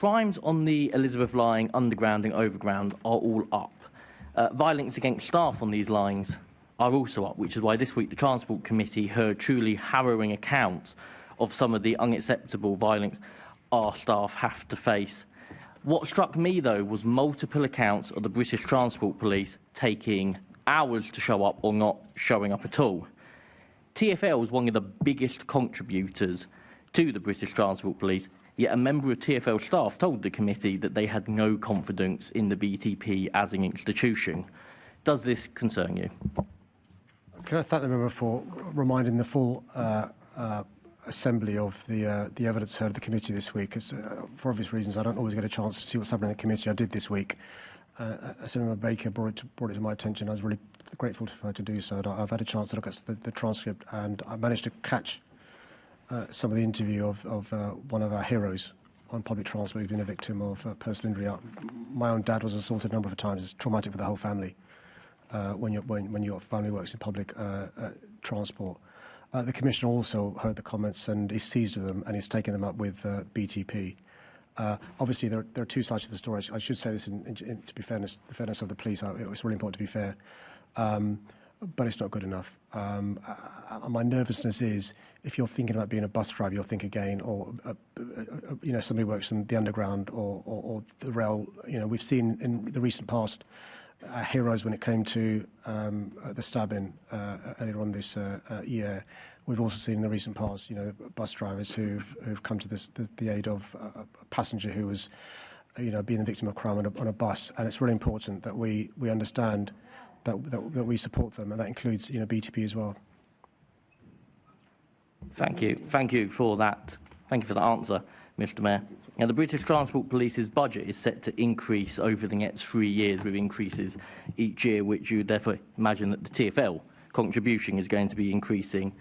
Crimes on the Elizabeth line, underground and overground, are all up. Violence against staff on these lines are also up, which is why this week the Transport Committee heard truly harrowing accounts of some of the unacceptable violence our staff have to face. What struck me, though, was multiple accounts of the British Transport Police taking hours to show up or not showing up at all. TfL was one of the biggest contributors to the British Transport Police, yet a member of TfL staff told the committee that they had no confidence in the BTP as an institution. Does this concern you? Can I thank the member for reminding the full assembly of the evidence heard at the committee this week? Because, for obvious reasons, I don't always get a chance to see what's happening in the committee. I did this week. Senator Baker brought it to my attention. I was really grateful for her to do so. I've had a chance to look at the transcript, and I managed to catch some of the interview of one of our heroes on public transport who's been a victim of personal injury. My own dad was assaulted a number of times. It's traumatic for the whole family when your family works in public transport. The Commissioner also heard the comments and is seized of them and is taking them up with BTP. Obviously, there are two sides to the story. I should say this to be fairness, the fairness of the police. It's really important to be fair, but it's not good enough. My nervousness is if you're thinking about being a bus driver, you'll think again, or somebody works in the underground or the rail. We've seen in the recent past heroes when it came to the stabbing earlier on this year. We've also seen in the recent past, bus drivers who've come to the aid of a passenger who was, being the victim of crime on a bus. And it's really important that we understand that we support them, and that includes, BTP as well. Thank you for that. Thank you for the answer, Mr. Mayor. Now, the British Transport Police's budget is set to increase over the next 3 years, with increases each year, which you would therefore imagine that the TfL contribution is going to be increasing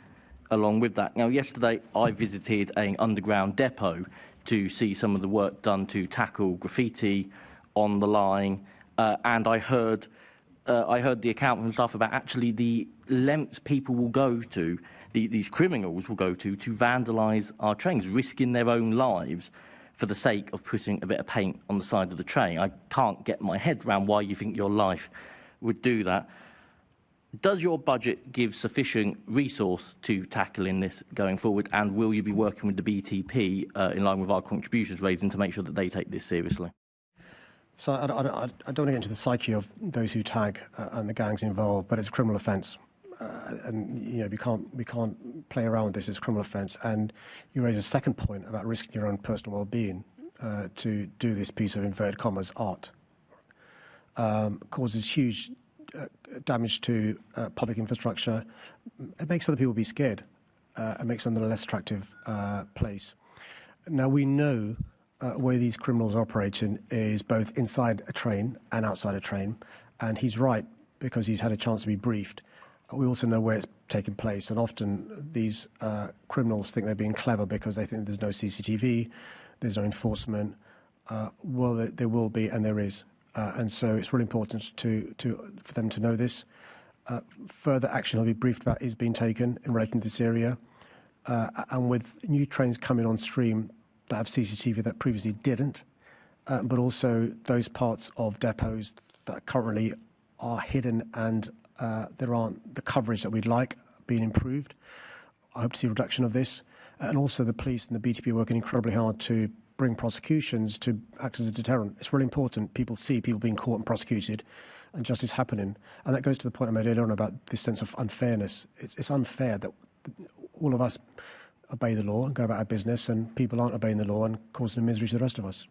along with that. Now, yesterday I visited an underground depot to see some of the work done to tackle graffiti on the line, and I heard the account from staff about actually the lengths people will go to, these criminals will go to vandalise our trains, risking their own lives for the sake of putting a bit of paint on the side of the train. I can't get my head around why you think your life would do that. Does your budget give sufficient resource to tackling this going forward, and will you be working with the BTP in line with our contributions raising to make sure that they take this seriously? So I don't want to get into the psyche of those who tag and the gangs involved, but it's a criminal offence. And we can't play around with this. It's a criminal offence. And you raise a second point about risking your own personal well-being to do this piece of inverted commas art. Causes huge damage to public infrastructure. It makes other people be scared. It makes London a less attractive place. Now, we know where these criminals are operating is both inside a train and outside a train. And he's right, because he's had a chance to be briefed. We also know where it's taking place. And often these criminals think they're being clever because they think there's no CCTV, there's no enforcement. Well, there will be, and there is. And so it's really important for them to know this. Further action I'll be briefed about is being taken in relation to this area. And with new trains coming on stream that have CCTV that previously didn't, but also those parts of depots that currently are hidden and there aren't the coverage that we'd like being improved. I hope to see a reduction of this. And also the police and the BTP are working incredibly hard to bring prosecutions to act as a deterrent. It's really important people see people being caught and prosecuted and justice happening. And that goes to the point I made earlier on about this sense of unfairness. It's unfair that all of us obey the law and go about our business, and people aren't obeying the law and causing misery to the rest of us.